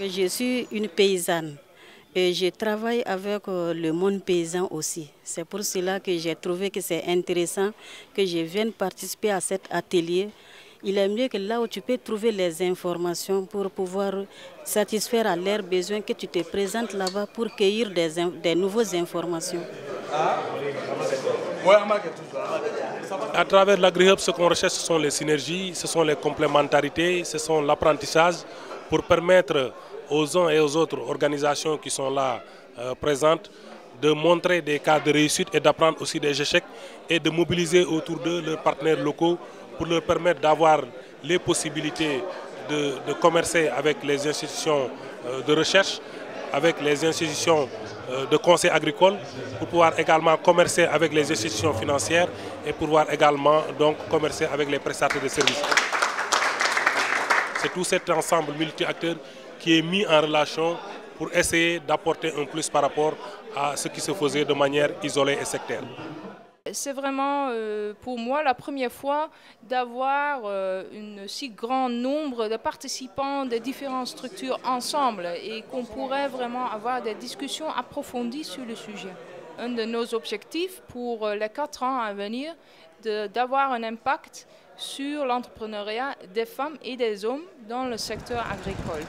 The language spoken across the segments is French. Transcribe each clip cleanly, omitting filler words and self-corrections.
Je suis une paysanne et je travaille avec le monde paysan aussi. C'est pour cela que j'ai trouvé que c'est intéressant que je vienne participer à cet atelier. Il est mieux que là où tu peux trouver les informations pour pouvoir satisfaire à leurs besoins, que tu te présentes là-bas pour cueillir des nouvelles informations. À travers l'AgriHub, ce qu'on recherche, ce sont les synergies, ce sont les complémentarités, ce sont l'apprentissage pour permettre aux uns et aux autres organisations qui sont là présentes de montrer des cas de réussite et d'apprendre aussi des échecs et de mobiliser autour d'eux leurs partenaires locaux pour leur permettre d'avoir les possibilités de commercer avec les institutions de recherche, avec les institutions de conseil agricole, pour pouvoir également commercer avec les institutions financières et pouvoir également donc commercer avec les prestataires de services. C'est tout cet ensemble multi-acteurs qui est mis en relation pour essayer d'apporter un plus par rapport à ce qui se faisait de manière isolée et sectaire. C'est vraiment pour moi la première fois d'avoir un si grand nombre de participants de différentes structures ensemble et qu'on pourrait vraiment avoir des discussions approfondies sur le sujet. Un de nos objectifs pour les 4 ans à venir, d'avoir un impact sur l'entrepreneuriat des femmes et des hommes dans le secteur agricole.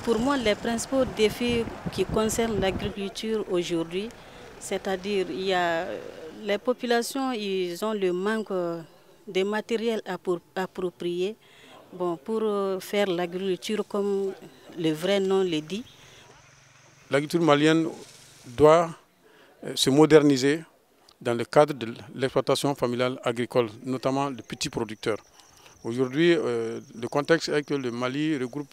Pour moi, les principaux défis qui concernent l'agriculture aujourd'hui, c'est-à-dire les populations, ils ont le manque de matériel approprié pour faire l'agriculture comme le vrai nom le dit. L'agriculture malienne doit se moderniser dans le cadre de l'exploitation familiale agricole, notamment les petits producteurs. Aujourd'hui, le contexte est que le Mali regroupe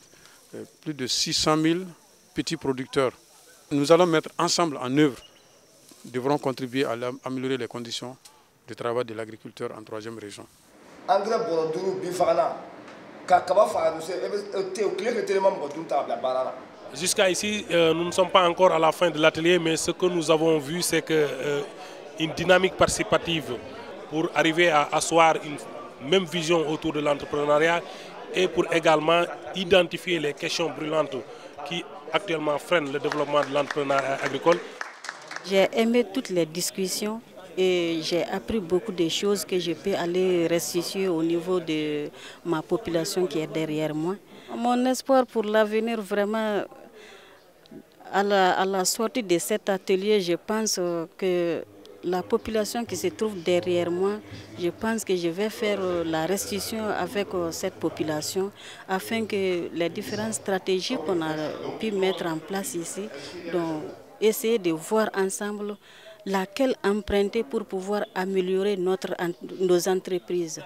plus de 600 000 petits producteurs. Nous allons mettre ensemble en œuvre, devront contribuer à améliorer les conditions de travail de l'agriculteur en 3e région. Jusqu'à ici, nous ne sommes pas encore à la fin de l'atelier, mais ce que nous avons vu, c'est qu'une dynamique participative pour arriver à asseoir une même vision autour de l'entrepreneuriat et pour également identifier les questions brûlantes qui actuellement freinent le développement de l'entrepreneuriat agricole. J'ai aimé toutes les discussions et j'ai appris beaucoup de choses que je peux aller restituer au niveau de ma population qui est derrière moi. Mon espoir pour l'avenir, vraiment, à la sortie de cet atelier, je pense que la population qui se trouve derrière moi, je pense que je vais faire la restitution avec cette population afin que les différentes stratégies qu'on a pu mettre en place ici, donc essayer de voir ensemble laquelle emprunter pour pouvoir améliorer nos entreprises.